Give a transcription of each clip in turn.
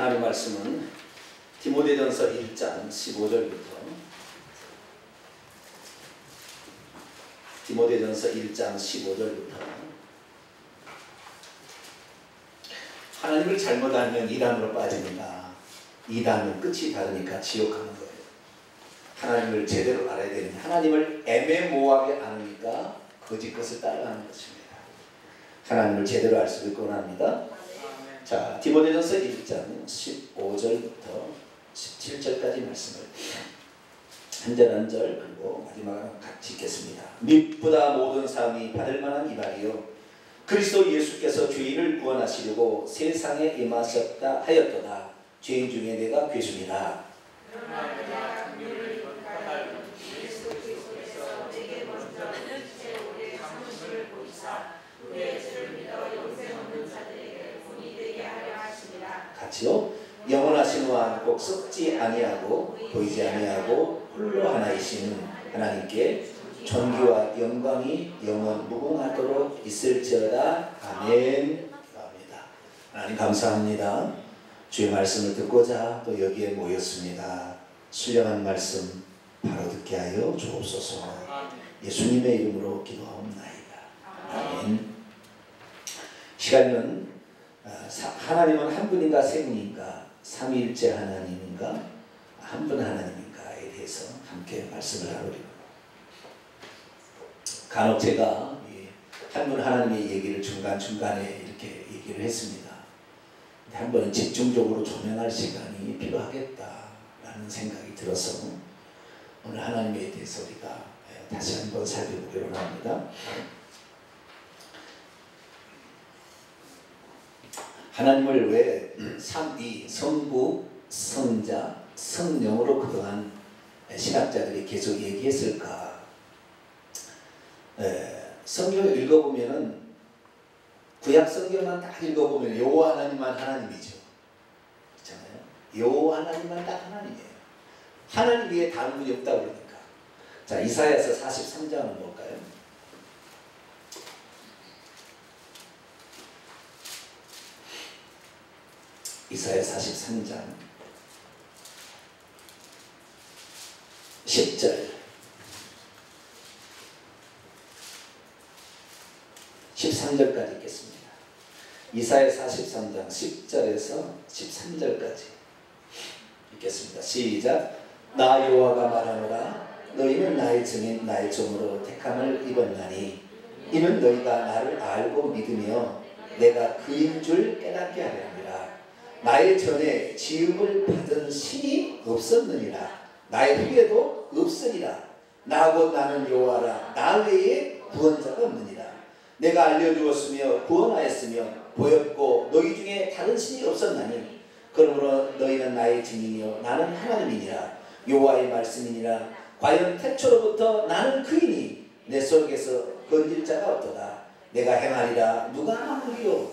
하나님 말씀은 디모데전서 1장 15절부터 디모데전서 1장 15절부터 하나님을 잘못 알면 이단으로 빠집니다. 이단은 끝이 다르니까 지옥 가는 거예요. 하나님을 제대로 알아야 되는데 하나님을 애매모호하게 아니까 거짓 것을 따라가는 것입니다. 하나님을 제대로 알 수 있길 원합니다. 자, 디모데전서 1장 15절부터 17절까지 말씀을 한 절 한 절 그리고 마지막으로 같이 읽겠습니다. 밉보다 모든 사람이 받을 만한 이발이요 그리스도 예수께서 죄인을 구원하시려고 세상에 임하셨다 하였도다. 죄인 중에 내가 괴수니라. 같이요. 영원하신 왕 꼭 썩지 아니하고 보이지 아니하고 홀로 하나이신 하나님께 존귀와 영광이 영원 무궁하도록 있을지어다. 아멘. 감사합니다. 하나님 감사합니다. 주의 말씀을 듣고자 또 여기에 모였습니다. 신령한 말씀 바로 듣게 하여 주옵소서. 예수님의 이름으로 기도하옵나이다. 아멘. 시간은 하나님은 한 분인가 세 분인가 삼위일체 하나님인가 한 분 하나님인가에 대해서 함께 말씀을 나누리고 간혹 제가 한 분 하나님의 얘기를 중간중간에 이렇게 얘기를 했습니다. 한 번은 집중적으로 조명할 시간이 필요하겠다라는 생각이 들어서 오늘 하나님에 대해서 우리가 다시 한번 살펴보기로 합니다. 하나님을 왜 삼위, 성부, 성자, 성령으로 그동안 신학자들이 계속 얘기했을까? 성경을 읽어보면은 구약 성경만 딱 읽어보면 여호와 하나님만 하나님이죠. 그렇잖아요. 여호와 하나님만 딱 하나님이에요. 하나님 위에 다른 분이 없다 그러니까. 자, 이사야서 43장은 뭘까요? 이사야 43장 10절 13절까지 읽겠습니다. 이사야 43장 10절에서 13절까지 읽겠습니다. 시작. 나 여호와가 말하노라. 너희는 나의 증인 나의 종으로 택함을 입었나니 이는 너희가 나를 알고 믿으며 내가 그인 줄 깨닫게 하려 함이라. 나의 전에 지음을 받은 신이 없었느니라. 나의 후에도 없으리라. 나 곧 나는 여호와라. 나 외에 구원자가 없느니라. 내가 알려주었으며 구원하였으며 보였고 너희 중에 다른 신이 없었나니 그러므로 너희는 나의 증인이요 나는 하나님이니라. 여호와의 말씀이니라. 과연 태초로부터 나는 그이니 내 속에서 건질 자가 없도다. 내가 행하리라. 누가 하느리요.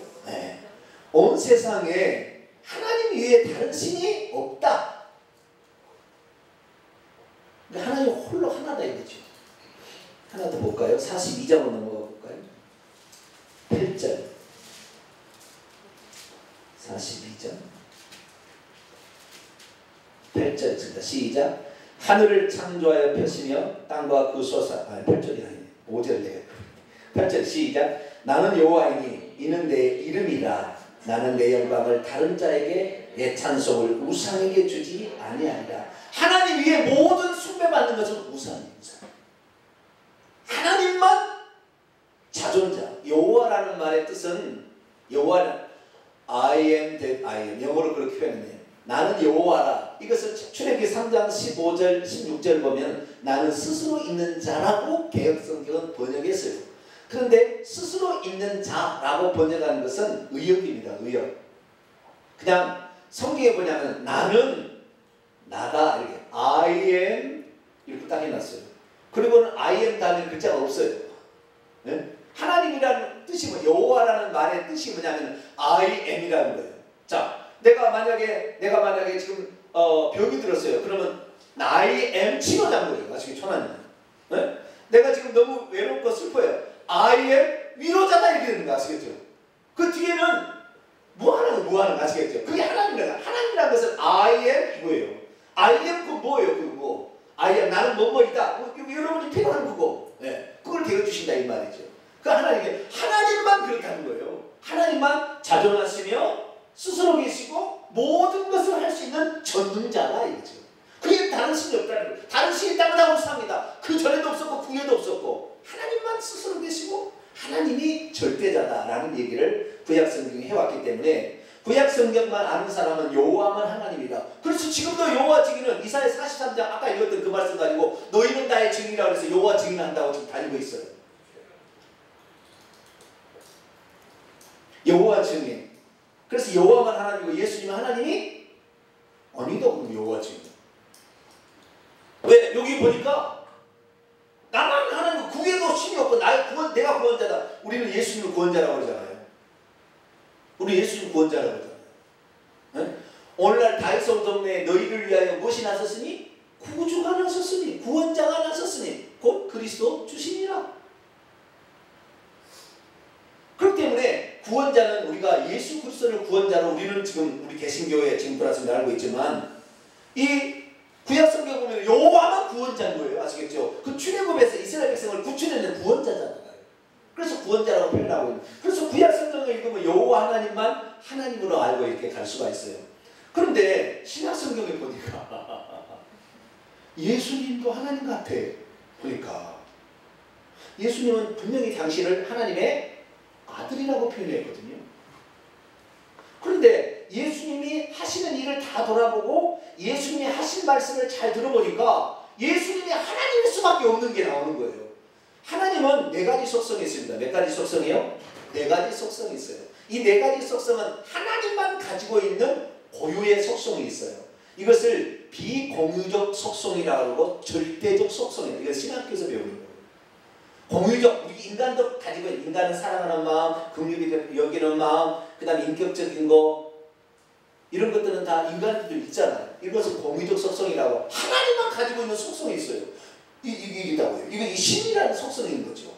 온 세상에 하나님 외에 다른 신이 없다. 하나님 홀로 하나다 이거죠. 하나 더 볼까요? 42장으로 넘어가 볼까요? 8절 42장 8절 씁니다. 시작. 하늘을 창조하여 펴시며 땅과 그 솟아 8절이 아니네 5절 내가 8절 시작. 나는 여호와이니 이는 내 이름이라. 나는 내 영광을 다른 자에게 내 찬송을 우상에게 주지 아니하리라. 하나님 위에 모든 숭배받는 것은 우상입니다. 하나님만 자존자. 여호와라는 말의 뜻은 여호와는 I am that I am. 영어로 그렇게 표현해요. 나는 여호와라. 이것을 출애굽기 3장 15절 16절 보면 나는 스스로 있는 자라고 개역성경은 번역했어요. 그런데 스스로 있는 자라고 번역하는 것은 의역입니다. 의역. 그냥 성경에 뭐냐면 나는 나다 이렇게 I am 이렇게 딱 해놨어요. 그리고는 I am 다음에 글자가 없어요. 네? 하나님이라는 뜻이 뭐 여호와라는 말의 뜻이 뭐냐면 I am이라는 거예요. 자, 내가 만약에 지금 병이 들었어요. 그러면 I am 치료자인 거예요. 아시겠죠? 천하님. 네? 내가 지금 너무 외롭고 슬퍼요. I am 위로자다 이렇게 되는 거 아시겠죠? 그 뒤에는 무한한 거 아시겠죠? 그게 하나님이라. 하나님 I am 그 뭐예요? 그 뭐? I am 나는 뭐뭐이다. 여러분이 필요한 그거. 네. 그걸 되어주신다 이 말이죠. 그 하나님만 그렇다는 거예요. 하나님만 자존하시며 스스로 계시고 모든 것을 할 수 있는 전능자다 이거죠. 그게 다른 신이 없다는 거예요. 다른 신이 있다면 다 없습니다. 그 전에도 없었고 그 후에도 없었고 하나님만 스스로 계시고 하나님이 절대자다라는 얘기를 구약성경에 해왔기 때문에 구약성경만 아는 사람은 여호와만 하나님이다. 그래서 지금도 여호와 증인은 이사야 43장 아까 읽었던 그 말씀 가지고 너희는 나의 증인이라고 해서 여호와 증인한다고 지금 다니고 있어요. 여호와 증인. 그래서 여호와만 하나님이고 예수님은 하나님이 아니다. 그럼 여호와 증인. 왜? 여기 보니까 나만 하나님 구해도 신이 없고 내가 구원자다. 우리는 예수님을 구원자라고 그러잖아요. 우리 예수님 구원자라고 그러잖아요. 네? 오늘날 다윗성 동네에 너희를 위하여 무엇이 나섰으니? 구주가 나섰으니 구원자가 나섰으니 곧 그리스도 주시니라. 그렇기 때문에 구원자는 우리가 예수 그리스도를 구원자로 우리는 지금 우리 개신교회 지금 들어서 알고 있지만 이 구약성경 보면 여호와만 구원자인 거예요. 아시겠죠? 그 출애굽에서 이스라엘 백성을 구출해낸 구원자잖아요. 그래서 구원자라고 표현하고 있는. 그래서 구약성경을 읽으면 여호와 하나님만 하나님으로 알고 이렇게 갈 수가 있어요. 그런데 신약성경에 보니까 예수님도 하나님 같아. 보니까 예수님은 분명히 당신을 하나님의 아들이라고 표현했거든요. 그런데 예수님이 하시는 일을 다 돌아보고 예수님이 하신 말씀을 잘 들어보니까 예수님이 하나님일 수밖에 없는 게 나오는 거예요. 하나님은 네 가지 속성이 있습니다. 몇 가지 속성이요? 네 가지 속성이 있어요. 이 네 가지 속성은 하나님만 가지고 있는 고유의 속성이 있어요. 이것을 비공유적 속성이라고 하고 절대적 속성이에요. 이거 신학교에서 배우는 거예요. 공유적, 우리 인간도 가지고 있는, 인간은 사랑하는 마음, 긍휼히 여기는 마음, 그 다음에 인격적인 거, 이런 것들은 다 인간들도 있잖아요. 이것은 공유적 속성이라고 하나님만 가지고 있는 속성이 있어요. 이기다고요. 이거 이 신이라는 속성인 거죠.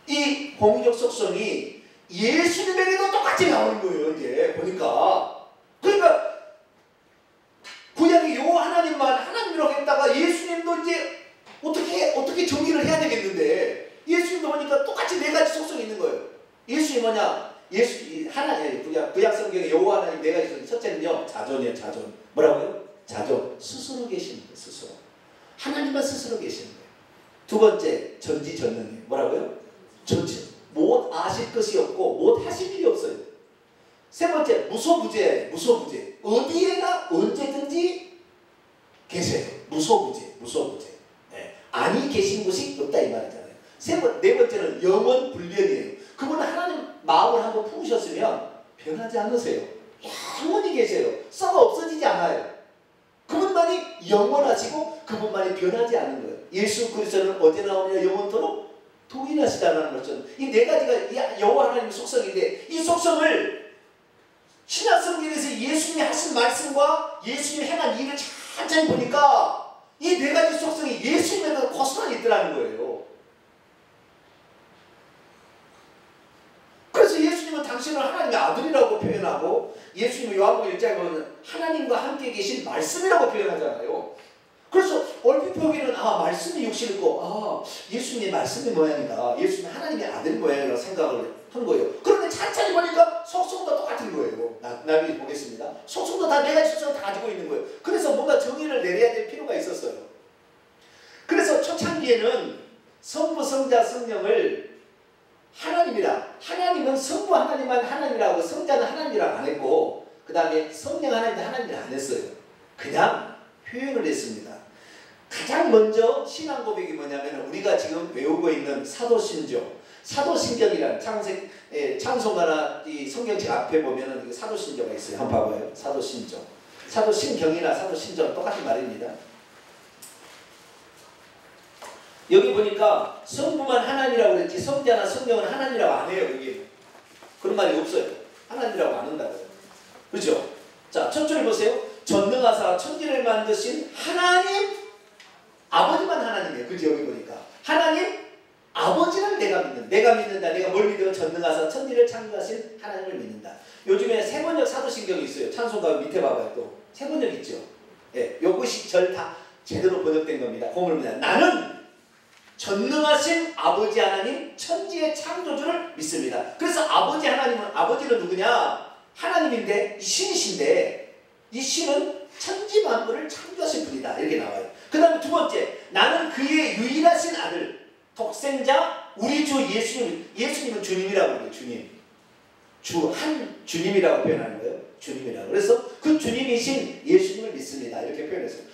이 공유적 속성이 예수님에게도 똑같이 나오는 거예요. 이제 보니까. 그러니까 구약의 여호와 하나님만 하나님이라고 했다가 예수님도 이제 어떻게 정리를 해야 되겠는데 예수님도 보니까 똑같이 네 가지 속성이 있는 거예요. 예수님이 뭐냐? 구약 성경에 여호와 하나님 네 가지 속성. 첫째는요, 자존이에요. 자존. 뭐라고요? 자존. 스스로 계시는 거예요. 스스로. 하나님만 스스로 계시는 거예요. 두 번째, 전지전능이에요. 뭐라고요? 전지. 못 아실 것이 없고 못 하실 일이 없어요. 세 번째, 무소부재. 무소부재. 어디에나 언제든지 계세요. 무소부재. 무소부재. 네. 아니 계신 곳이 없다 이 말이잖아요. 네 번째는 영원불변이에요. 그분은 하나님 마음을 한번 품으셨으면 변하지 않으세요. 영원히 계세요. 썩어 없어지지 않아요. 그분만이 영원하시고 그분만이 변하지 않는 거예요. 예수 그리스도는 어디나 오냐 영원토록 동일하시다는 것은 이 네 가지가 여호와 하나님의 속성인데 이 속성을 신약성경에서 예수님이 하신 말씀과 예수님이 행한 일을 천천히 보니까 이 네 가지 속성이 예수님에도 고스란히 있더라는 거예요. 그래서 예수님은 당신을 하나님의 아들이라고 표현하고 예수님은 요한복음 1장에 보면 하나님과 함께 계신 말씀이라고 표현하잖아요. 그래서 얼핏 보기에는 말씀이 육신이고 예수님의 말씀의 모양이다. 예수님은 하나님의 아들 모양이라고 생각을 한 거예요. 그런데 찬찬히 보니까 속성도 똑같은 거예요. 나중에 보겠습니다. 속성도 다 네 가지 속성을 다 가지고 있는 거예요. 그래서 뭔가 정의를 내려야 될 필요가 있었어요. 그래서 초창기에는 성부, 성자, 성령을 하나님이라, 하나님은 성부 하나님만 하나님이라고 성자는 하나님이라고 안 했고 그 다음에 성령 하나님도 하나님이라고 안 했어요. 그냥 표현을 했습니다. 가장 먼저 신앙 고백이 뭐냐면 우리가 지금 외우고 있는 사도신조, 사도신경이라는 찬송가나 이 성경책 앞에 보면은 사도신조가 있어요. 한번 봐봐요. 사도신조, 사도신경이나 사도신조는 똑같은 말입니다. 여기 보니까 성부만 하나님이라고 그랬지 성자나 성령은 하나님이라고 안 해요. 여기 그런 말이 없어요. 하나님이라고 안 한다고요. 그렇죠? 자, 첫 줄 보세요. 전능하사 천지를 만드신 하나님 아버지만 하나님이에요. 그죠? 여기 보니까 하나님 아버지를 내가 믿는다. 내가 뭘 믿어? 전능하사 천지를 창조하신 하나님을 믿는다. 요즘에 세번역 사도신경이 있어요. 찬송가 밑에 봐봐요. 또 세번역 있죠. 예, 요것이 절 다 제대로 번역된 겁니다. 본문입니다. 나는 전능하신 아버지 하나님 천지의 창조주를 믿습니다. 그래서 아버지 하나님은, 아버지는 누구냐? 하나님인데 이 신이신데 이 신은 천지 만물을 창조하신 분이다. 이렇게 나와요. 그 다음에 두 번째, 나는 그의 유일하신 아들 독생자 우리 주 예수님, 예수님은 주님이라고 그래요. 주님, 주님이라고 표현하는 거예요. 주님이라고. 그래서 그 주님이신 예수님을 믿습니다. 이렇게 표현했어요.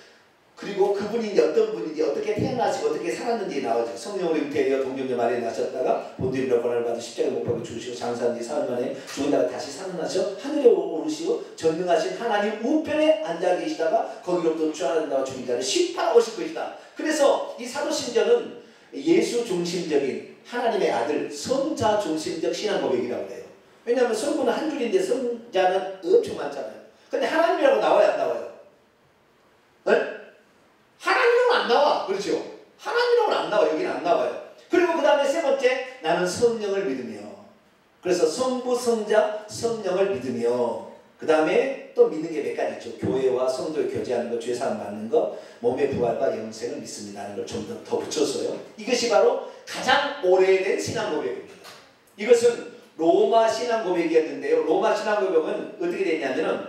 그리고 그분이 어떤 분인지, 어떻게 태어나시고 어떻게 살았는지 나오죠. 성령으로 잉태되어 동정녀 마리아에 나셨다가 본디비라 고난을 받아 십자가에 못 박혀 죽으시고 장사한 뒤 사흘 만에 죽은다가 다시 살아나셔 하늘에 오르시고 전능하신 하나님 우편에 앉아 계시다가 거기로부터 주하는다와 죽은 자를 심판하고 오실 것이다. 그래서 이 사도신전은 예수 중심적인 하나님의 아들 성자 중심적 신앙 고백이라고 해요. 왜냐하면 성부는 한 줄인데 성자는 엄청 많잖아요. 근데 하나님이라고 나와요, 안 나와요? 네? 하나님은 안 나와. 그렇죠? 하나님은 안 나와. 여기는 안 나와요. 그리고 그 다음에 세 번째, 나는 성령을 믿으며. 그래서 성부, 성자, 성령을 믿으며. 그 다음에 또 믿는 게 몇 가지 있죠. 교회와 성도의 교제하는 것, 죄사함 받는 것, 몸의 부활과 영생을 믿습니다 하는 걸 좀 더 붙였어요. 이것이 바로 가장 오래된 신앙 고백입니다. 이것은 로마 신앙 고백이었는데요. 로마 신앙 고백은 어떻게 되냐면은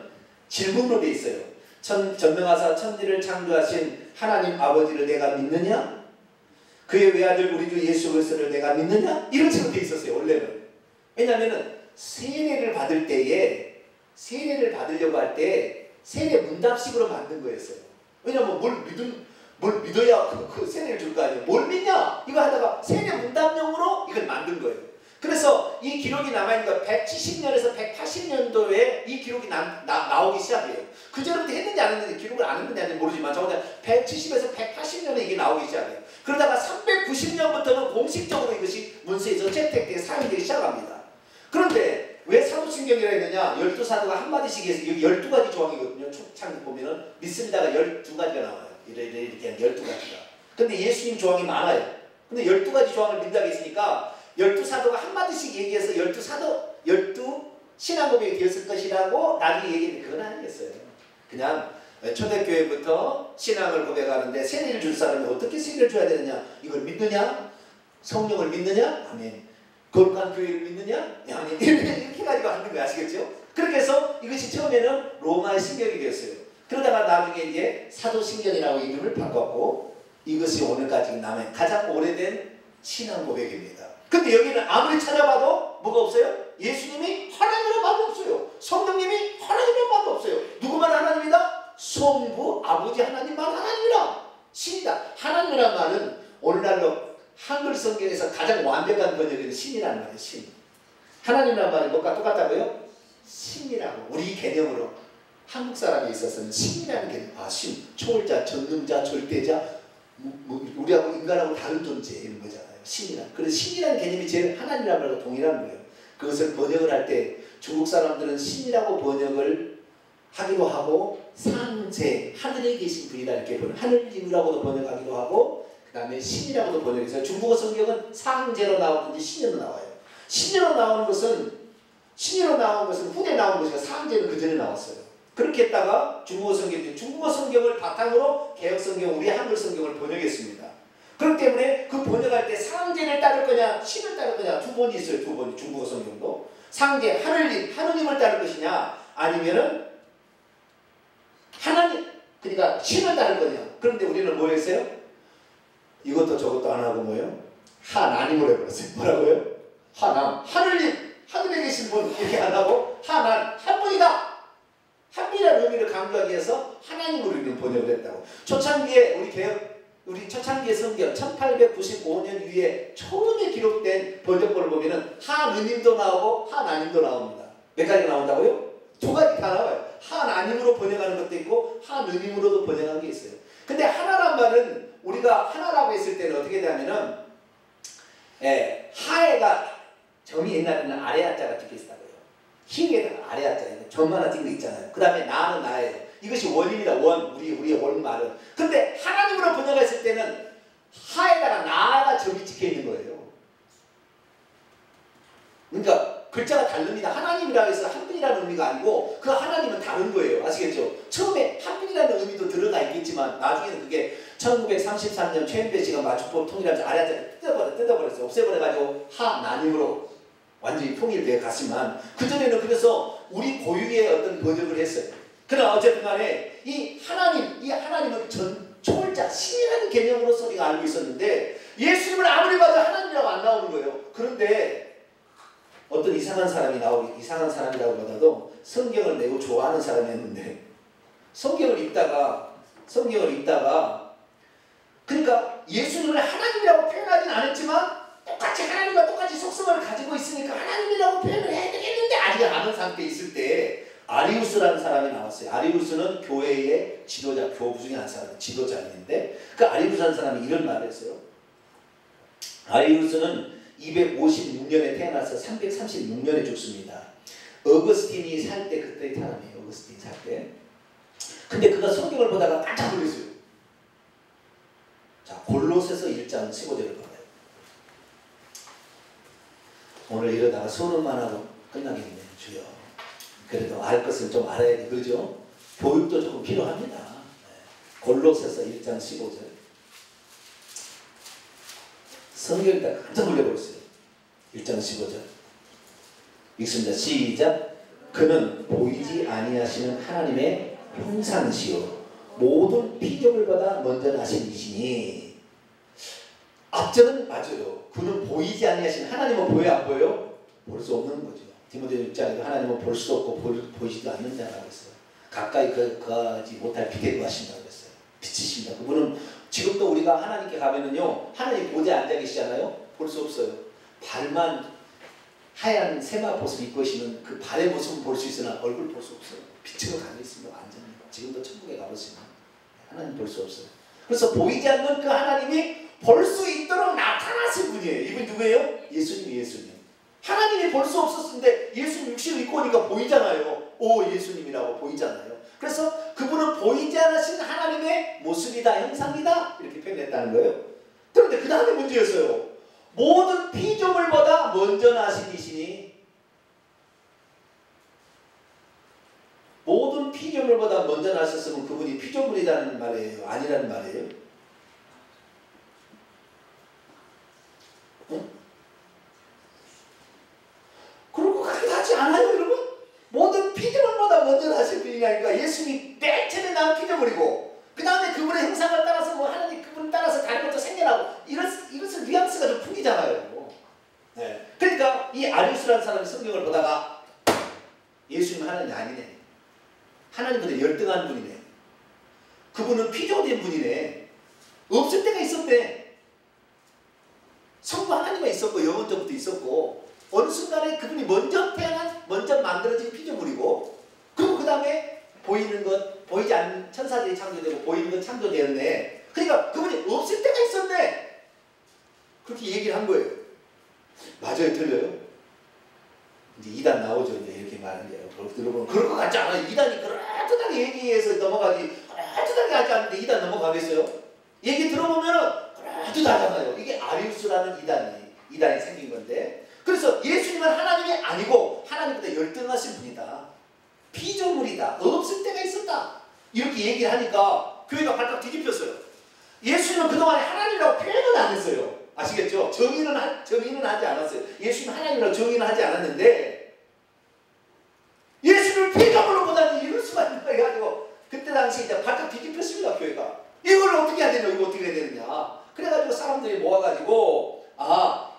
질문으로 되어 있어요. 전능하사 천지를 창조하신 하나님 아버지를 내가 믿느냐? 그의 외아들 우리 주 예수 그리스도를 내가 믿느냐? 이런 식으로 되어 있었어요. 원래는. 왜냐하면 세례를 받을 때에, 세례를 받으려고 할 때 세례 문답식으로 만든 거였어요. 왜냐하면 뭘 믿어야 그 세례를 줄 거 아니에요. 뭘 믿냐? 이거 하다가 세례 문답용으로 이걸 만든 거예요. 그래서 이 기록이 남아있는 거 170년에서 180년도에 이 기록이 나오기 시작해요. 그 전부터 했는지 안 했는지 기록을 안 했는지 안 했는지 모르지만 적어도 170에서 180년에 이게 나오기 시작해요. 그러다가 390년부터는 공식적으로 이것이 문서에서 채택되게 사용이 되기 시작합니다. 그런데 왜 사도신경이라 했느냐? 12사도가 한마디씩 해서 여기 12가지 조항이거든요. 창 보면은 믿습니다가 12가지가 나와요. 이렇게 한 12가지가. 근데 예수님 조항이 많아요. 근데 12가지 조항을 믿다고 했으니까 12사도가 한마디씩 얘기해서 12 신앙 고백이 되었을 것이라고 나중에 얘기했는데 그건 아니겠어요. 그냥 초대교회부터 신앙을 고백하는데 세례를 줄 사람이 어떻게 세례를 줘야 되느냐? 이걸 믿느냐? 성령을 믿느냐? 아멘. 거룩한 교회를 믿느냐? 아멘. 이렇게 가지고 하는 거 아시겠죠? 그렇게 해서 이것이 처음에는 로마의 신경이 되었어요. 그러다가 나중에 이제 사도신경이라고 이름을 바꿨고 이것이 오늘까지 남은 가장 오래된 신앙 고백입니다. 근데 여기는 아무리 찾아봐도 뭐가 없어요? 예수님이 하나님이란 말이 없어요. 성령님이 하나님이란 말이 없어요. 누구만 하나님이다? 성부 아버지 하나님만 하나님이라. 신이다. 하나님이란 말은 오늘날로 한글 성경에서 가장 완벽한 번역은 신이라는 말이에요. 신. 하나님이란 말이 뭐가 똑같다고요? 신이라고. 우리 개념으로 한국 사람에 있어서는 신이라는 개념. 아, 신. 초월자, 전능자, 절대자. 우리하고 인간하고 다른 존재 이런 거잖아요. 신이란. 그래서 신이라는 개념이 제일 하나님이라는 말과 동일한 거예요. 그것을 번역을 할 때 중국 사람들은 신이라고 번역을 하기도 하고 상제, 하늘에 계신 분이다 이렇게 하늘님이라고도 번역하기도 하고 그 다음에 신이라고도 번역해서 중국어 성경은 상제로 나오든지 신으로 나와요. 신으로 나오는 것은 후대 나온 것이고 상제는 그 전에 나왔어요. 그렇게 했다가 중국어 성경을 바탕으로 개혁 성경, 우리 한글 성경을 번역했습니다. 그렇기 때문에 그 번역할 때 상제를 따를 거냐 신을 따를 거냐 두 번이 있어요. 두 번이 중국어 성경도 상제 하느님을 따를 것이냐 아니면은 하나님 그러니까 신을 따를 거냐. 그런데 우리는 뭐 했어요? 이것도 저것도 안 하고 뭐예요? 하나님을 해버렸어요. 뭐라고요? 하느님 하늘에 계신 분 이렇게 안 하고 한 분이다. 한 분이라는 의미를 강조하기 위해서 하나님으로 우리는 번역을 했다고. 초창기에 우리 초창기의 성경 1895년 이후에 처음에 기록된 번역본을 보면은 하느님도 나오고 하나님도 나옵니다. 몇 가지 나온다고요? 두 가지 다 나와요. 하나님으로 번역하는 것도 있고 하느님으로도 번역한 게 있어요. 근데 하나란 말은 우리가 하나라고 했을 때는 어떻게 되냐면은 하에가 점이 옛날에는 아래 하자가 찍혀 있었다고요. 힘에다가 아래 하자 점 하나 찍혀 있잖아요. 그 다음에 나는 나예요. 이것이 원입니다. 우리의 원말은. 근데 하나님으로 번역했을 때는 하에다가 나가 점이 찍혀 있는 거예요. 그러니까 글자가 다릅니다. 하나님이라고 해서 한 분이라는 의미가 아니고 그 하나님은 다른 거예요. 아시겠죠? 처음에 한 분이라는 통일이라는 의미도 들어가 있겠지만 나중에는 그게 1933년 최현배 씨가 맞춤법 통일하면서 아래한테 뜯어버렸어요. 없애버려가지고 하나님으로 완전히 통일되어 갔지만 그전에는 그래서 우리 고유의 어떤 번역을 했어요. 그러나 어쨌든 간에 이 하나님은 초월자, 신이라는 개념으로서 우리가 알고 있었는데 예수님을 아무리 봐도 하나님이라고 안 나오는 거예요. 그런데 어떤 이상한 사람이라고 보다도 성경을 매우 좋아하는 사람이었는데 성경을 읽다가 그러니까 예수님을 하나님이라고 표현하진 않았지만 똑같이 하나님과 똑같이 속성을 가지고 있으니까 하나님이라고 표현을 해야 되겠는데 아직 아는 상태에 있을 때 아리우스라는 사람이 나왔어요. 아리우스는 교회의 지도자, 교부 중에 한 사람, 지도자인데 그 아리우스라는 사람이 이런 말을 했어요. 아리우스는 256년에 태어나서 336년에 죽습니다. 어거스틴이 살 때 그때 사람이에요. 어거스틴 살 때. 근데 그가 성경을 보다가 깜짝 놀랐어요. 자, 골로새서 1장 15절을 봐요. 오늘 이러다가 수업만 하고 끝나겠네요. 주여. 그래도 알 것을 좀 알아야 돼. 그죠? 교육도 조금 필요합니다. 골로새서 1장 15절. 성경을 딱 깜짝 놀라버렸어요. 1장 15절. 읽습니다. 시작. 그는 보이지 아니하시는 하나님의 형상이시요 모든 피조물보다 먼저 나신 이시니. 앞절은 맞아요. 그는 보이지 아니하시는 하나님은 보여요? 안 보여요? 볼 수 없는 거죠. 디모데 6장에도 하나님은 볼 수도 없고 보이지도 않는다라고 했어요. 가까이 가지 못할 빛에 거하신다고 했어요. 빛이십니다. 그분은 지금도 우리가 하나님께 가면은요, 하나님 보좌에 앉아 계시잖아요. 볼 수 없어요. 발만 하얀 세마포스 입고 계시는 그 발의 모습은 볼 수 있으나 얼굴 볼 수 없어요. 빛으로 가려 있습니다. 완전히. 지금도 천국에 가보시면 하나님 볼 수 없어요. 그래서 보이지 않는 그 하나님이 볼 수 있도록 나타나신 분이에요. 이분 누구예요? 예수님. 하나님이 볼 수 없었는데 예수님 육신을 입고 오니까 보이잖아요. 오, 예수님이라고 보이잖아요. 그래서 그분은 보이지 않으신 하나님의 모습이다, 형상이다 이렇게 표현했다는 거예요. 그런데 그 다음에 문제였어요. 모든 피조물보다 먼저 나신 이시니. 모든 피조물보다 먼저 나셨으면 그분이 피조물이라는 말이에요? 아니라는 말이에요? 응? 그럴 것 같지 않아요, 여러분? 모든 피조물보다 먼저 나신 분이니까 예수님이 맨 처음에 나온 피조물이고 그 다음에 그분의 형상을 따라서 뭐 하나님 그분 따라서 다른 것도 생겨나고 이것은 뉘앙스가 좀 풍기잖아요. 네. 그러니까 이 아리우스라는 사람이 성경을 보다가 예수님 하나님이 아니네. 하나님보다 열등한 분이네. 그분은 피조된 분이네. 없을 때가 있었대. 성부 하나님이 있었고 영원전부터 있었고 어느 순간에 그분이 먼저 만들어진 피조물이고 그리고 그 다음에 보이는 것, 보이지 않는 천사들이 창조되고 보이는 것 창조되었네. 그러니까 그분이 없을 때가 있었네. 그렇게 얘기를 한 거예요. 맞아요? 틀려요? 이제 2단 나오죠. 이제 이렇게 말하는 게 들어보면 그럴 것 같지 않아요. 2단이 그럴듯하게 얘기해서 넘어가지 그럴듯하게 하지 않는데 2단 넘어가겠어요? 얘기 들어보면은 그럴듯하잖아요. 이게 아리우스라는 2단이 생긴 건데 그래서 예수님은 하나님이 아니고 하나님보다 열등하신 분이다. 피조물이다. 없을 때가 있었다. 이렇게 얘기를 하니까 교회가 발칵 뒤집혔어요. 예수님은 그동안에 하나님이라고 표현은 안 했어요. 아시겠죠? 정의는 하지 않았어요. 예수님은 하나님이라고 정의는 하지 않았는데 예수님을 피조물로 보다니 이럴 수가 있나 해가지고 그때 당시 이제 발칵 뒤집혔습니다. 교회가. 이걸 어떻게 해야 되냐, 이거 어떻게 해야 되느냐. 그래가지고 사람들이 모아가지고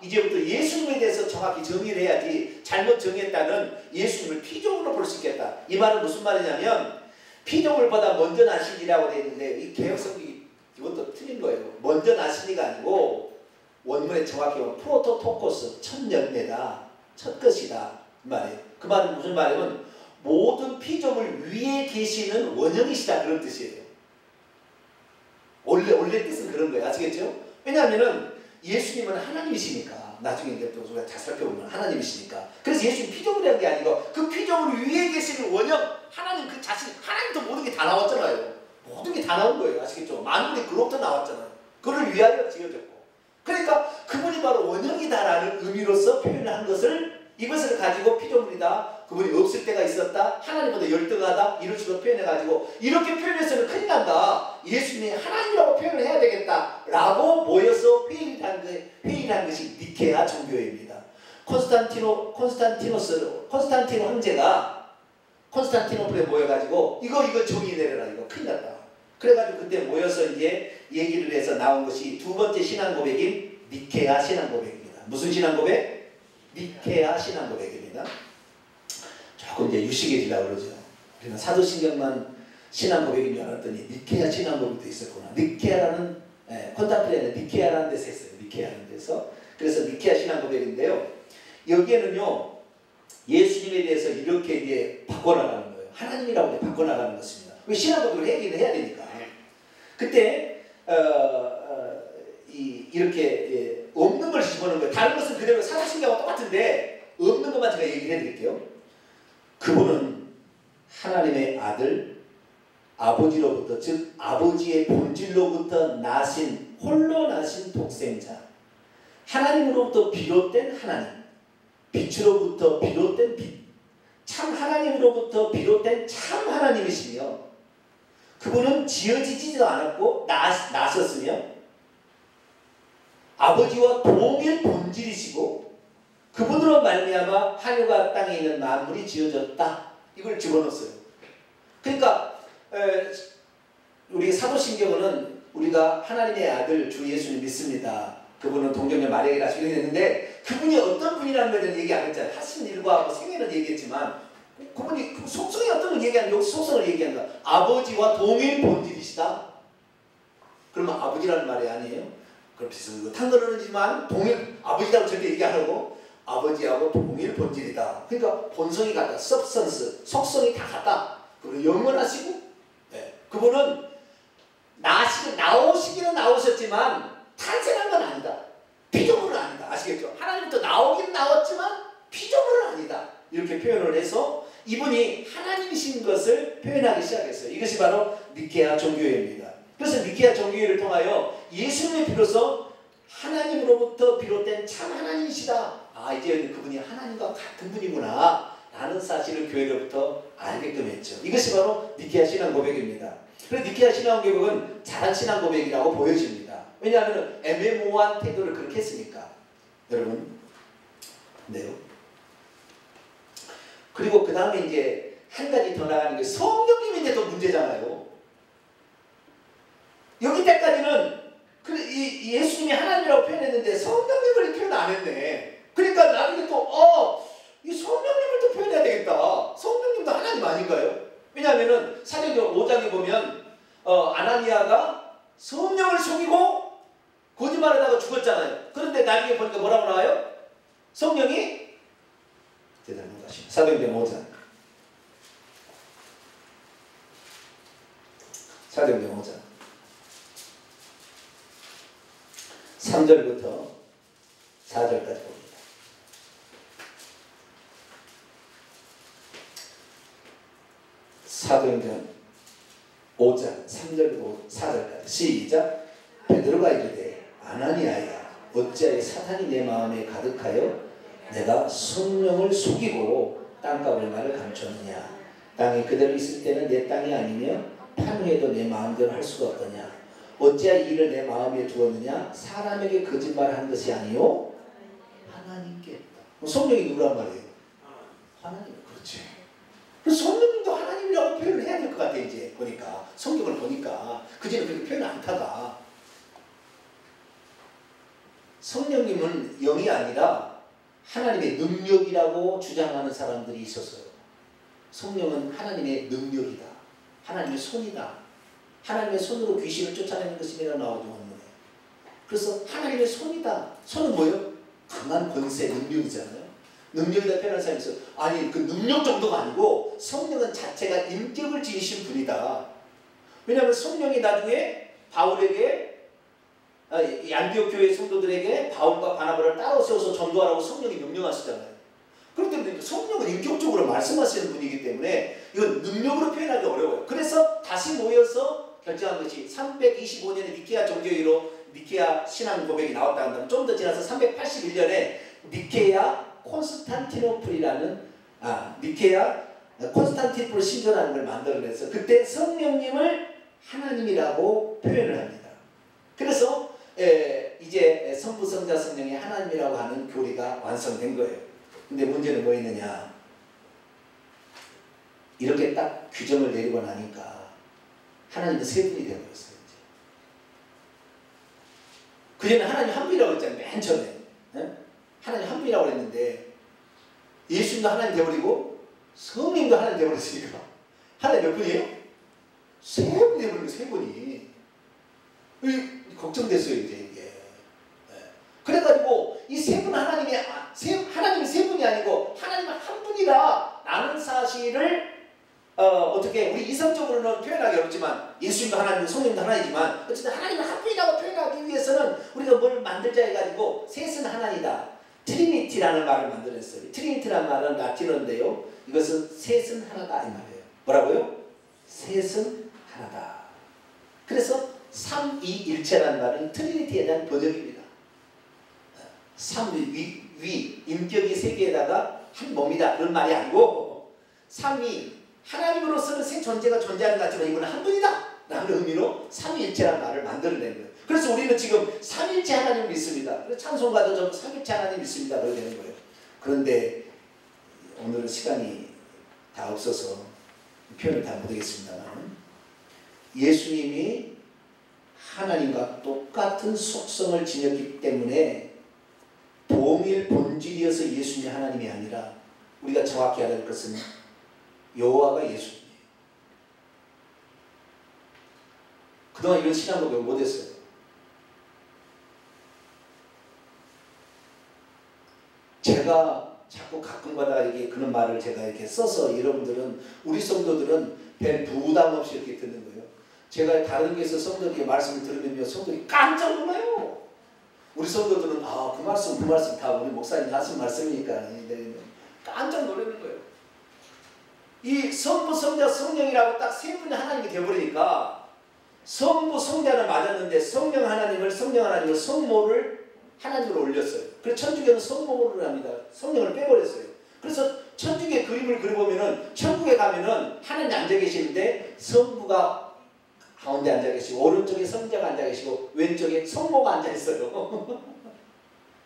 이제부터 예수님에 대해서 정확히 정의를 해야지 잘못 정했다는 예수님을 피조물로 볼 수 있겠다. 이 말은 무슨 말이냐면 피조물보다 먼저 나시니라고 되어 있는데 이 개혁성이 이것도 틀린 거예요. 먼저 나시니가 아니고 원문에 정확히 보면 프로토토코스, 첫 열매다, 첫 것이다 이 말이에요. 그 말은 무슨 말이냐면 모든 피조물 위에 계시는 원형이시다 그런 뜻이에요. 원래 뜻은 그런 거예요. 아시겠죠? 왜냐하면은 예수님은 하나님이시니까 나중에 이제 또 우리가 잘 살펴보면 하나님이시니까 그래서 예수님 피조물이라는 게 아니고 그 피조물 위에 계시는 원형 하나님 그 자신 하나님도 모든 게 다 나왔잖아요. 모든 게 다 나온 거예요. 아시겠죠? 만물이 그로부터 나왔잖아요. 그를 위하여 지어졌고 그러니까 그분이 바로 원형이다라는 의미로서 표현을 한 것을 이것을 가지고 피조물이다. 그분이 없을 때가 있었다. 하나님보다 열등하다. 이런 식으로 표현해가지고 이렇게 표현해서는 큰일 난다. 예수님이 하나님이라고 표현을 해야 되겠다. 라고 모여서 회의를 한 것이 니케아 종교회입니다. 콘스탄티노 황제가 콘스탄티노플에 모여가지고 이거 정의 내려라. 이거 큰일 났다. 그래가지고 그때 모여서 이제 얘기를 해서 나온 것이 두 번째 신앙 고백인 니케아 신앙 고백입니다. 무슨 신앙 고백? 니케아 신앙 고백입니다. 조금 이제 유식해지려고 그러죠. 우리는 사도신경만 신앙 고백인 줄 알았더니 니케아 신앙 고백도 있었구나. 니케아라는 콘타플레는 니케아라는 데서 했어요. 니케아라는 데서. 그래서 니케아 신앙 고백인데요. 여기에는요 예수님에 대해서 이렇게 이제 바꿔나가는 거예요. 하나님이라고 이제 바꿔나가는 것입니다. 왜 신앙 고백을 해야 되니까. 그때 이렇게 없는 걸 집어넣은 거예요. 다른 것은 그대로 사도신경과 똑같은데 없는 것만 제가 얘기를 해드릴게요. 그분은 하나님의 아들, 아버지로부터 즉 아버지의 본질로부터 나신 홀로 나신 독생자, 하나님으로부터 비롯된 하나님, 빛으로부터 비롯된 빛, 참 하나님으로부터 비롯된 참 하나님이시며 그분은 지어지지도 않았고 나섰으며 아버지와 동일 본질이시고 그분으로 말미암아 하늘과 땅에 있는 만물이 지어졌다. 이걸 집어넣었어요. 그러니까 우리 사도신경은 우리가 하나님의 아들 주 예수를 믿습니다. 그분은 동정녀 마리아에게 나시게 했는데 그분이 어떤 분이라는 것을 얘기 안 했잖아요. 하신 일과 뭐 생애는 얘기했지만 그분이 속성이 어떤 걸 얘기하는 여기 속성을 얘기한다. 아버지와 동일 본질이시다. 그러면 아버지라는 말이 아니에요. 그럼 비슷한 tan거론이지만 동일 아버지라고 절대 얘기 안 하고 아버지하고 동일 본질이다. 그러니까 본성이 같다. substance 속성이 다 같다. 그리고 영원하시고 그분은 나오시기는 나오셨지만 탄생한 건 아니다. 피조물은 아니다. 아시겠죠? 하나님부터 나오긴 나왔지만 피조물은 아니다. 이렇게 표현을 해서 이분이 하나님이신 것을 표현하기 시작했어요. 이것이 바로 니케아 종교회입니다. 그래서 니케아 종교회를 통하여 예수님의 비로소 하나님으로부터 비롯된 참 하나님이시다. 아, 이제 그분이 하나님과 같은 분이구나 라는 사실을 교회로부터 알게끔 했죠. 이것이 바로 니케아 신앙 고백입니다. 그래서 니케아 신앙 고백은 잘한 신앙 고백이라고 보여집니다. 왜냐하면 애매모호한 태도를 그렇게 했으니까. 여러분, 네요. 그리고 그 다음에 이제 한 가지 더 나가는 게 성령님이 이제 또 문제잖아요. 여기 때까지는 예수님이 하나님이라고 표현했는데 성령님을 표현 안 했네. 그러니까 나중에 이 성령님을 또 표현해야 되겠다. 성령님도 하나님 아닌가요? 왜냐하면은 사도행전 5장에 보면 아나니아가 성령을 속이고 거짓말하다가 죽었잖아요. 그런데 나중에 보니까 뭐라고 나와요? 성령이 대단한 것입니다. 사도행전 5장. 사도행전 5장. 3절부터 4절까지 봅니다. 사도행전 5장 3절부터 4절까지 시작. 베드로가 이르되 아나니아야 어찌하여 사탄이 내 마음에 가득하여 내가 성령을 속이고 땅값을 말을 감췄느냐. 땅이 그대로 있을 때는 내 땅이 아니며 판후에도 내 마음대로 할 수가 없더냐. 어찌하여 이를 내 마음에 두었느냐. 사람에게 거짓말한 것이 아니요 하나님께 했다. 성령이 누구란 말이에요? 하나님. 그렇지. 그래서 성령님도 하나님이라고 표현을 해야 될 것 같아. 이제 보니까 성경을 보니까 그전에 그렇게 표현 안 하다가 성령님은 영이 아니라 하나님의 능력이라고 주장하는 사람들이 있었어요. 성령은 하나님의 능력이다. 하나님의 손이다. 하나님의 손으로 귀신을 쫓아내는 것이라 나오죠. 원문에. 그래서 하나님의 손이다. 손은 뭐예요? 강한 권세, 능력이잖아요. 능력이다 표현하는 사람이 있어요. 아니 그 능력 정도가 아니고 성령은 자체가 인격을 지니신 분이다. 왜냐하면 성령이 나중에 바울에게 안디옥 교회 성도들에게 바울과 바나바를 따로 세워서 전도하라고 성령이 명령하시잖아요. 그렇기 때문에 성령은 인격적으로 말씀하시는 분이기 때문에 이건 능력으로 표현하기 어려워요. 그래서 다시 모여서 결정한 것이 325년에 니케아 종교회의로 니케아 신앙 고백이 나왔다 한다면 좀 더 지나서 381년에 니케아 콘스탄티노플이라는 니케아 콘스탄티노플 신전하는 걸 만들어내서 그때 성령님을 하나님이라고 표현을 합니다. 그래서 이제 성부, 성자, 성령이 하나님이라고 하는 교리가 완성된 거예요. 근데 문제는 뭐 있느냐? 이렇게 딱 규정을 내리고 나니까 하나님은 세 분이 되어버렸어요. 그전에 하나님 한 분이라고 했잖아요. 맨 처음에. 하나님 한 분이라고 했는데 예수님도 하나님 되어버리고 성령도 하나님 되어버렸으니까 하나님 몇 분이에요? 세 분이 되어버린 거예요. 세 분이. 걱정됐어요. 이제 이게. 그래가지고 이 세 분 하나님이 하나님이 세 분이 아니고 하나님은 한 분이다 라는 사실을 어떻게 우리 이성적으로는 표현하기 어렵지만 예수님도 하나님이고 성령도 하나이지만 어쨌든 하나님은 한 분이라고 표현하기 위해서는 우리가 뭘 만들자 해가지고 셋은 하나이다. 트리니티라는 말을 만들었어요. 트리니티라는 말은 라틴어인데요. 이것은 셋은 하나다 이 말이에요. 뭐라고요? 셋은 하나다. 그래서 삼위일체라는 말은 트리니티에 대한 번역입니다. 삼위, 인격이 세 개에다가 한 몸이다 그런 말이 아니고 삼위, 하나님으로서는 세 존재가 존재하는 것 같지만 이거는 한 분이다 라는 의미로 삼위일체라는 말을 만들어낸 거예요. 그래서 우리는 지금 삼일체 하나님을 믿습니다. 그래서 찬송가도 전부 삼일체 하나님 믿습니다 그렇게 되는 거예요. 그런데 오늘은 시간이 다 없어서 표현을 다 못하겠습니다만 예수님이 하나님과 똑같은 속성을 지녔기 때문에 동일 본질이어서 예수님이 하나님이 아니라 우리가 정확히 알아야 할 것은 여호와가 예수님이에요. 그동안 이런 신앙 고백을 못했어요. 제가 자꾸 가끔가다 이렇게 그런 말을 제가 이렇게 써서 여러분들은 우리 성도들은 별 부담 없이 이렇게 듣는 거예요. 제가 다른 데서 성도들이 말씀을 들으면요 성도들이 깜짝 놀라요. 우리 성도들은 그 말씀 다 우리 목사님 하신 말씀이니까 깜짝 놀라는 거예요. 이 성부, 성자, 성령이라고 딱 세 분이 하나님이 되어버리니까 성부, 성자는 맞았는데 성령 하나님을 성모를 하나님으로 올렸어요. 그래서 천주교는 성모를 합니다. 성령을 빼버렸어요. 그래서 천주교의 그림을 그려보면은 천국에 가면은 하나님 앉아 계시는데 성부가 가운데 앉아 계시고 오른쪽에 성자가 앉아 계시고 왼쪽에 성모가 앉아 있어요.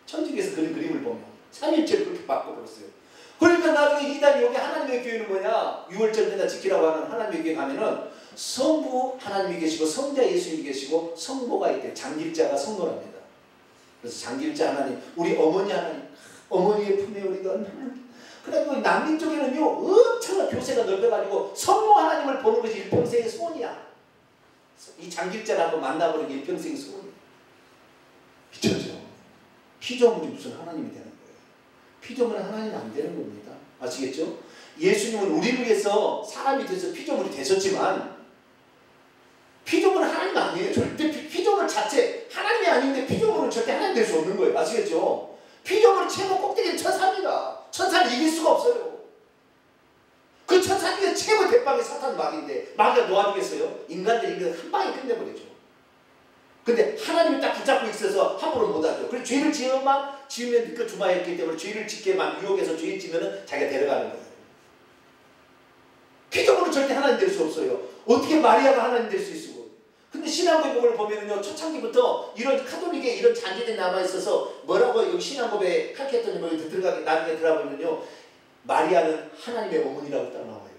천주교에서 그린 그림을 보면 삼일체를 그렇게 바꿔버렸어요. 그러니까 나중에 이단 여기 하나님의 교회는 뭐냐? 6월절 맨날 지키라고 하는 하나님의 교회 가면은 성부 하나님이 계시고 성자 예수님이 계시고 성모가 있대요. 장길자가 성모랍니다. 그래서 장길자 하나님, 우리 어머니 하나님, 어머니의 품에 우리가 그래가지고 남미 쪽에는요 엄청난 교세가 넓혀가지고 성모 하나님을 보는 것이 일평생의 소원이야. 이 장길자를 한번 만나보는 게 일평생의 소원이에요. 미쳐죠. 피조물이 무슨 하나님이 되는 거예요. 피조물은 하나님 안 되는 겁니다. 아시겠죠? 예수님은 우리를 위해서 사람이 돼서 피조물이 되셨지만 피조물은 하나님 아니에요. 절대 피조물 자체 하나님이 아닌데 피조물은 절대 하나님 될 수 없는 거예요. 아시겠죠? 피조물 최고 꼭대기는 천사입니다. 천사를 이길 수가 없어요. 그 천사 중에 최고 대빵이 사탄 마귀인데 마귀가 놓아주겠어요? 인간들이 이거 한 방에 끝내버리죠. 근데 하나님이 딱 붙잡고 있어서 함부로 못하죠. 그래서 죄를 지으면 그 주마였기 때문에 죄를 짓게만 유혹해서 죄를 지으면 자기가 데려가는 거예요. 피조물은 절대 하나님 될 수 없어요. 어떻게 마리아가 하나님 될 수 있어? 근데 신앙고백을 보면은요 초창기부터 이런 카톨릭에 이런 잔재들이 남아있어서 뭐라고 여기 신앙고백 칼했더니 뭐 들어가게 나중에 들어보면요 마리아는 하나님의 어머니라고 딱 나와요.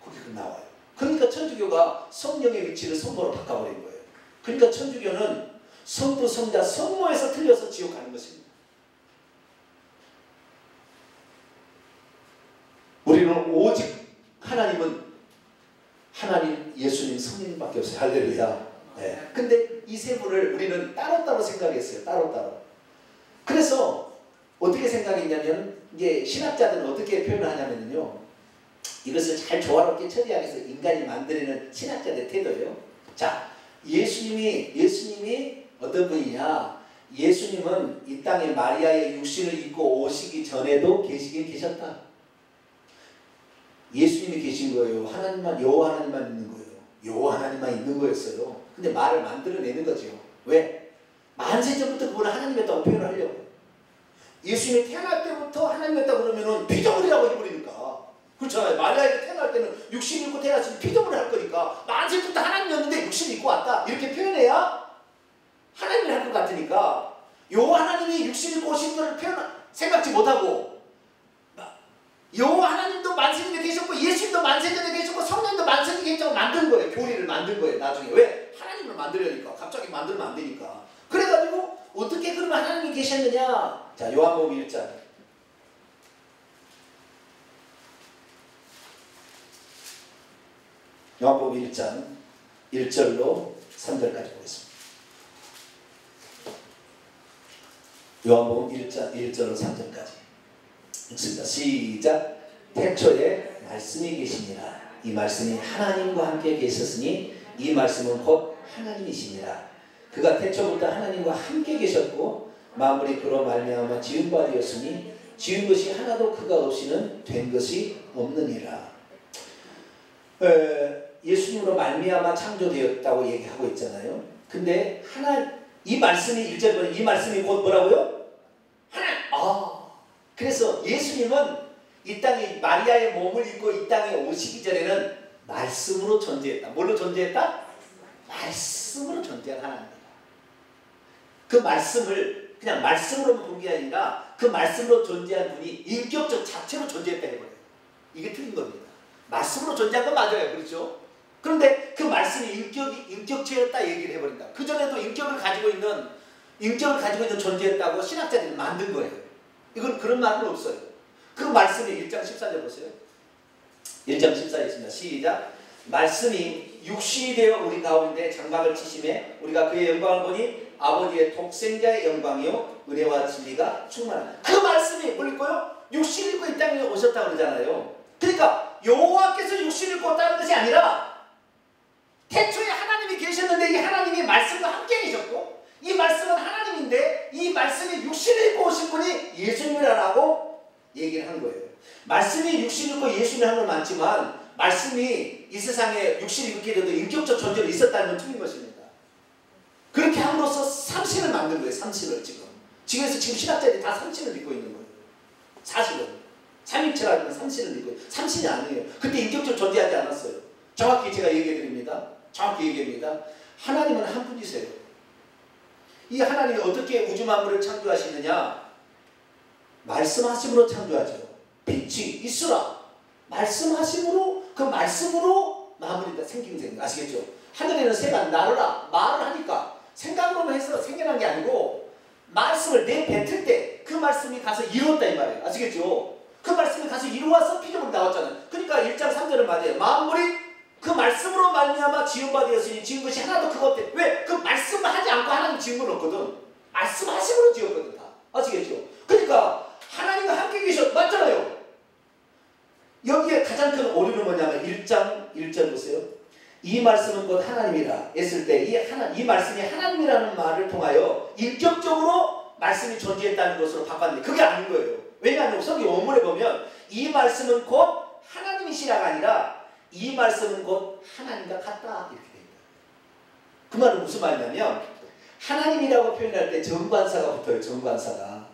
그게 나와요. 그러니까 천주교가 성령의 위치를 성모로 바꿔버린 거예요. 그러니까 천주교는 성부, 성자, 성모에서 틀려서 지옥 가는 것입니다. 우리는 오직 하나님은 하나님, 예수님, 성령님밖에 없어요. 할렐루야. 네. 근데 이 세 분을 우리는 따로따로 생각했어요. 따로따로. 그래서 어떻게 생각했냐면 이게 신학자들은 어떻게 표현을 하냐면요. 이것을 잘 조화롭게 처리하기 위해서 인간이 만들어내는 신학자들의 태도예요. 자, 예수님이 어떤 분이냐? 예수님은 이 땅에 마리아의 육신을 입고 오시기 전에도 계시긴 계셨다. 예수님이 계신 거예요. 하나님만, 여호와 하나님만 있는 거예요. 여호와 하나님만 있는 거였어요. 근데 말을 만들어내는 거죠. 왜? 만세전부터 그분을 하나님이었다고 표현을 하려고. 예수님이 태어날 때부터 하나님이었다 그러면은 피조물이라고 해버리니까. 그렇잖아요. 마리아가 태어날 때는 육신 입고 태어났으니 피조물을 할 거니까 만세부터 하나님이었는데 육신 입고 왔다 이렇게 표현해야 하나님을 할 것 같으니까 요 하나님이 육신 입고 오신 것을 생각지 못하고 요 하나님도 만세전에 계셨고 예수님도 만세전에 계셨고 성령도 만세전에 계셨고 만든 거예요. 교리를 만든 거예요. 나중에 왜? 하나님을 만들려니까. 갑자기 만들면 안 되니까. 그래가지고 어떻게 그러면 하나님이 계셨느냐. 자, 요한복음 1장 요한복음 1장 1절로 3절까지 보겠습니다. 요한복음 1장 1절로 3절까지 읽습니다. 시작. 태초에 말씀이 계시니라. 이 말씀이 하나님과 함께 계셨으니 이 말씀은 곧 하나님이시니라. 그가 태초부터 하나님과 함께 계셨고 만물이 그로 말미암아 지은 바 되었으니 지은 것이 하나도 그가 없이는 된 것이 없느니라. 예수님으로 말미암아 창조되었다고 얘기하고 있잖아요. 근데 이 말씀이 1절 보면 이 말씀이 곧 뭐라고요? 그래서 예수님은 이 땅에 마리아의 몸을 입고 이 땅에 오시기 전에는 말씀으로 존재했다. 뭘로 존재했다? 말씀으로 존재한 하나님이다. 그 말씀을 그냥 말씀으로만 본 게 아니라 그 말씀으로 존재한 분이 인격적 자체로 존재했다 해버려요. 이게 틀린 겁니다. 말씀으로 존재한 건 맞아요. 그렇죠? 그런데 그 말씀이 인격체였다 얘기를 해버린다. 그전에도 인격을 가지고 있는 존재였다고 신학자들이 만든 거예요. 이건 그런 말은 없어요. 그 말씀이 1장 14절 보세요. 1장 14절 있습니다. 시작. 말씀이 육신이 되어 우리 가운데 장막을 치심에 우리가 그의 영광을 보니 아버지의 독생자의 영광이요 은혜와 진리가 충만하다. 그 말씀이 뭘 입고요? 육신 입고 이 땅에 오셨다고 그러잖아요. 그러니까 여호와께서 육신 입고 왔다는 것이 아니라 태초에 하나님이 계셨는데 이 하나님이 말씀과 함께 계셨고 이 말씀은 하나님인데 이 말씀이 육신을 입고 오신 분이 예수님이라고 얘기를 한 거예요. 말씀이 육신을 입고 예수님을 하는 건 많지만 말씀이 이 세상에 육신을 입게 돼도 인격적 존재로 있었다는 건 틀린 것입니다. 그렇게 함으로써 삼신을 만든 거예요. 삼신을 지금 신학자들이 다 삼신을 믿고 있는 거예요. 사실은 삼위체라는 삼신을 믿고 있어요. 삼신이 아니에요. 그때 인격적 존재하지 않았어요. 정확히 제가 얘기해 드립니다. 정확히 얘기합니다. 하나님은 한 분이세요. 이 하나님이 어떻게 우주 만물을 창조하시느냐? 말씀하심으로 창조하죠. 빛이 있으라. 말씀하심으로 그 말씀으로 마무리가 생긴 아시겠죠? 하늘에는 새가 나르라 말을 하니까 생각으로만 해서 생겨난 게 아니고 말씀을 내뱉을 때 그 말씀이 가서 이루었다 이 말이에요. 아시겠죠? 그 말씀이 가서 이루어서 피조물이 나왔잖아요. 그러니까 1장 3절은 맞아요. 만물이 그 말씀으로 말미암아 지은 바 되었으니 지은 것이 하나도 그거 없대. 왜? 그 말씀을 하지 않고 하나님 지은 건 없거든. 말씀하심으로 지었거든 다. 아시겠죠? 그러니까 하나님과 함께 계셨 맞잖아요. 여기에 가장 큰 오류는 뭐냐면 1장 1절 보세요. 이 말씀은 곧 하나님이라 했을 때 이 말씀이 하나님이라는 말을 통하여 인격적으로 말씀이 존재했다는 것으로 바꿨는데 그게 아닌 거예요. 왜냐하면 성경 원문에 보면 이 말씀은 곧 하나님이시라가 아니라 이 말씀은 곧 하나님과 같다 이렇게 됩니다. 그 말은 무슨 말이냐면 하나님이라고 표현할 때 정관사가 붙어요. 정관사가.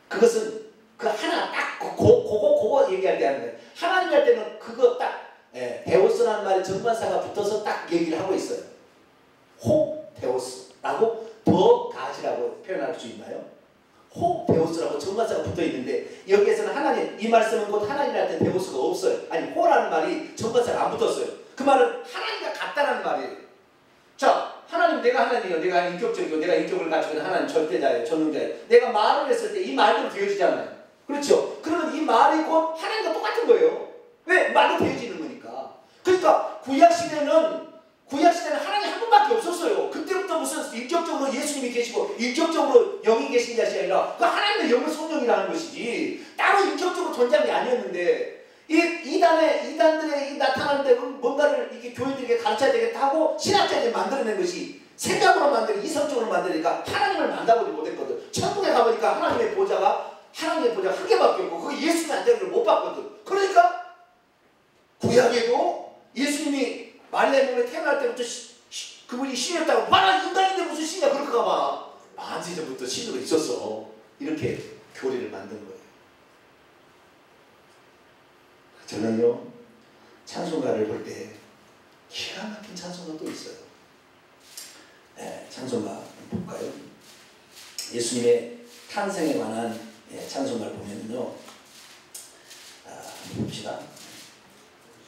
그것은 그 하나 딱 그거 얘기할 때 하는 거예요. 하나님 할 때는 그거 딱 데오스라는 말에 정관사가 붙어서 딱 얘기를 하고 있어요. 혹 데오스라고 더 가시라고 표현할 수 있나요? 혹 데오스라고 정관사가 붙어 있는데 여기에서는 하나님 이 말씀은 곧 하나님이랄 때 데오스가 없어요. 아니 호라는 말이 정관사가 안 붙었어요. 그 말은 하나님과 같다라는 말이에요. 자 하나님 내가 하나님이요. 내가 인격적이고 내가 인격을 가지고 있는 하나님 절대자예요. 전능자예요. 내가 말을 했을 때 이 말대로 되어지잖아요. 그렇죠? 그러면 이 말이 곧 하나님과 똑같은 거예요. 왜? 말도 되어지는 거니까. 그러니까 구약시대는 하나님 한 분밖에 없었어요. 그때부터 무슨 인격적으로 예수님이 계시고 인격적으로 영이 계신 것이 아니라 그 하나님의 영은 성령이라는 것이지 따로 인격적으로 존재한 게 아니었는데 이단들의 나타나는데 뭔가를 이렇게 교인들에게 가르쳐야 되겠다 하고 신학자들이 만들어낸 것이 생각으로 만들고 이성적으로 만드니까 하나님을 만나보지 못했거든. 천국에 가보니까 하나님의 보좌가 한 개밖에 없고 그게 예수님이 앉아있는 걸 못 봤거든. 그러니까 구약에도 예수님이 마리아의 몸에 태어날 때부터 그분이 신이었다고 봐라 인간인데 무슨 신이야 그렇게 가봐 만세전부터 신으로 있었어 이렇게 교리를 만든 거예요. 저는요, 찬송가를 볼 때 기가 막힌 찬송가 또 있어요. 네, 찬송가 볼까요? 예수님의 탄생에 관한 찬송가를 보면요, 봅시다.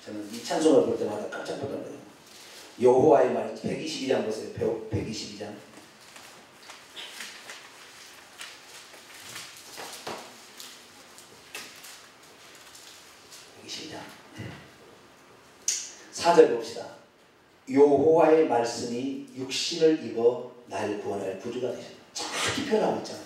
저는 이 찬송가를 볼 때마다 깜짝 놀랐어요. 여호와의 말 122장 보세요. 122장. 122장 4절 봅시다. 여호와의 말씀이 육신을 입어 날 구원할 구주가 되셨다. 정확히 표현하고 있잖아요.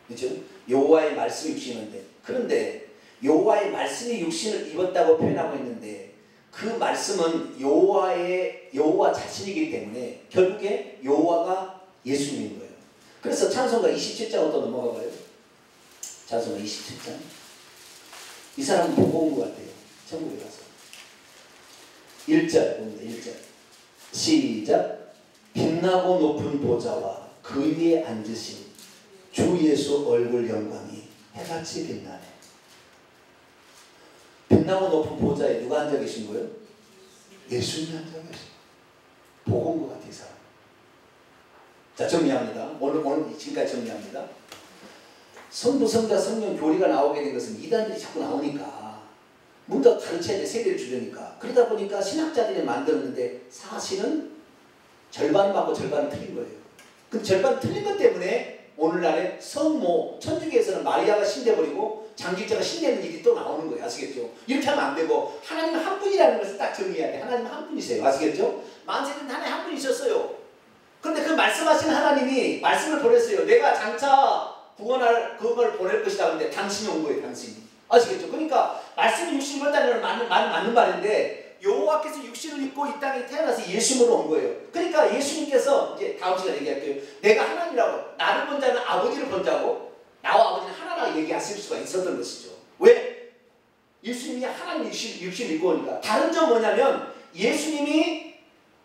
그렇죠? 여호와의 말씀이 육신인데, 그런데 여호와의 말씀이 육신을 입었다고 표현하고 있는데 그 말씀은 여호와 자신이기 때문에 결국에 여호와가 예수님인 거예요. 그래서 찬송가 27장으로 또 넘어가 봐요. 찬송가 27장. 이 사람은 보고 온 것 같아요. 천국에 가서. 1절 봅니다. 1절. 시작. 빛나고 높은 보좌와 그 위에 앉으신 주 예수 얼굴 영광이 해같이 빛나네. 빛나고 높은 보좌에 누가 앉아 계신 거예요? 예수님이 앉아 계세요. 보고 온 것 같아요, 이 사람. 자, 정리합니다. 오늘 지금까지 정리합니다. 성부, 성자, 성령 교리가 나오게 된 것은 이단들이 자꾸 나오니까 뭔가 가르쳐야 돼, 세대를 주려니까. 그러다 보니까 신학자들이 만들었는데 사실은 절반 맞고 절반은 틀린 거예요. 그 절반 틀린 것 때문에 오늘날에 성모, 천주교에서는 마리아가 신돼버리고 장길자가 신되는 일이 또 나오는 거예요. 아시겠죠? 이렇게 하면 안 되고 하나님은 한 분이라는 것을 딱 정리해야 돼. 하나님은 한 분이세요. 아시겠죠? 만세는 하나님 한 분이셨어요. 그런데 그 말씀하신 하나님이 말씀을 보냈어요. 내가 장차 구원할 그걸 보낼 것이다. 근데 당신이 온 거예요. 당신이. 아시겠죠? 그러니까 말씀이 육신을 입었다는 건 맞는 말인데 여호와께서 육신을 입고 이 땅에 태어나서 예수님으로 온 거예요. 그러니까 예수님께서 이제 다음 시간에 얘기할게요. 내가 하나님이라고, 나를 본 자는 아버지를 본 자고 나와 아버지는 하나라고 얘기하실 수가 있었던 것이죠. 왜? 예수님이 하나님 육신을 입고 오니까. 다른 점 뭐냐면 예수님이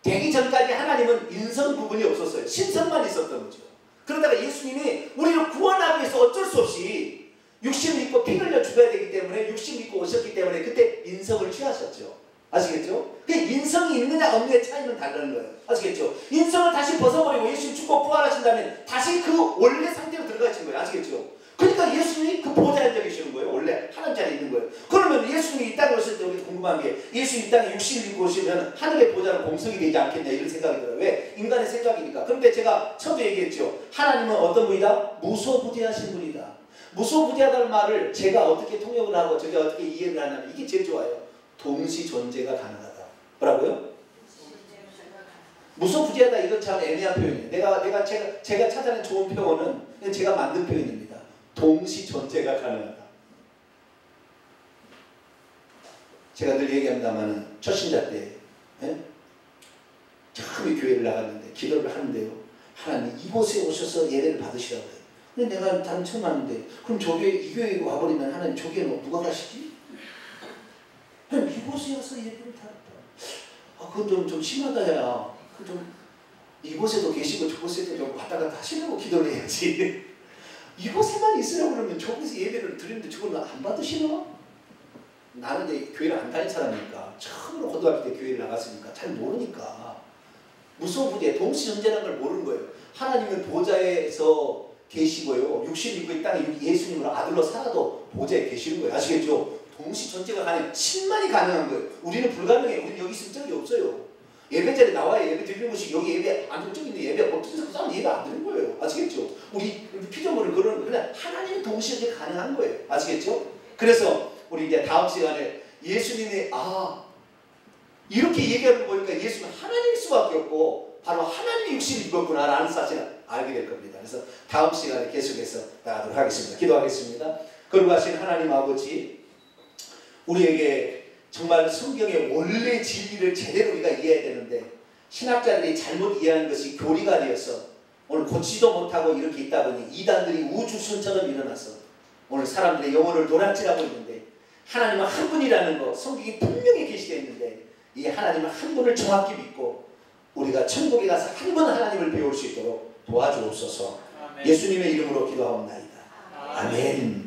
되기 전까지 하나님은 인성 부분이 없었어요. 신성만 있었던 거죠. 그러다가 예수님이 우리를 구원하기 위해서 어쩔 수 없이 육신을 입고 피 흘려 죽어야 되기 때문에 육신을 입고 오셨기 때문에 그때 인성을 취하셨죠. 아시겠죠? 그 인성이 있느냐 없느냐의 차이는 다른 거예요. 아시겠죠? 인성을 다시 벗어버리고 예수님 죽고 부활하신다면 다시 그 원래 상태로 들어가신 거예요. 아시겠죠? 그러니까 예수님이 그 보좌에 앉아 계시는 거예요. 원래 하나님 자리에 있는 거예요. 그러면 예수님이 이 땅에 오실 때 우리 궁금한 게, 예수님 이 땅에 육신을 입고 오시면 하늘의 보좌는 공석이 되지 않겠냐 이런 생각이 들어요. 왜? 인간의 생각이니까. 그런데 제가 처음에 얘기했죠. 하나님은 어떤 분이다? 무소부재하신 분이다. 무소부재하다는 말을 제가 어떻게 통역을 하고 제가 어떻게 이해를 하냐면 이게 제일 좋아요. 동시 존재가 가능하다. 뭐라고요? 무소부재하다, 이건 참 애매한 표현이에요. 제가 찾아낸 좋은 표현은 제가 만든 표현입니다. 동시 존재가 가능하다. 제가 늘 얘기합니다만 초신자 때 처음에 교회를 나갔는데 기도를 하는데요. 하나님 이곳에 오셔서 예배를 받으시라고 해요. 근데 내가 다른 처음 왔는데 그럼 이 교회에 와버리면 하나님 저 교회는 누가 가시지? 이곳에 와서 예배를 드렸다. 그건 좀 심하다 야. 좀 이곳에도 계시고 저곳에도 좀 왔다 갔다 하시려고 기도를 해야지. 이곳에만 있으려고 그러면 저곳에 예배를 드리는데 저걸 안 받으시나? 나는 이제 교회를 안 다닌 사람이니까, 처음으로 고등학교 때 교회를 나갔으니까 잘 모르니까 무소부재, 동시존재라는 걸 모르는 거예요. 하나님은 보좌에서 계시고요. 육신 입고 이 땅에 예수님으로 아들로 살아도 보좌에 계시는 거예요. 아시겠죠? 동시 존재가 가능, 신만이 가능한 거예요. 우리는 불가능해요. 우리는 여기 있을 적이 없어요. 예배 자리에 나와야 예배 드리는 것이, 여기 예배 안 드린 적이 있는데 예배 못 드려서 그 사람 예배 안 드리는 거예요. 아시겠죠? 우리 피조물을 그러는 거예요. 그냥 하나님이 동시 존재 가능한 거예요. 아시겠죠? 그래서 우리 이제 다음 시간에 예수님이 이렇게 얘기하는 거 보니까 예수님은 하나님일 수밖에 없고 바로 하나님이 육신을 입었구나 라는 사실을 알게 될 겁니다. 그래서 다음 시간에 계속해서 나가도록 하겠습니다. 기도하겠습니다. 거룩하신 하나님 아버지, 우리에게 정말 성경의 원래 진리를 제대로 우리가 이해해야 되는데 신학자들이 잘못 이해하는 것이 교리가 되어서 오늘 고치지도 못하고 이렇게 있다 보니 이단들이 우주순처럼 일어나서 오늘 사람들의 영혼을 도란질하고 있는데, 하나님은 한 분이라는 거 성경이 분명히 계시되어 있는데 이 하나님은 한 분을 정확히 믿고 우리가 천국에 가서 한 번 하나님을 배울 수 있도록 도와주옵소서. 예수님의 이름으로 기도하옵나이다. 아멘.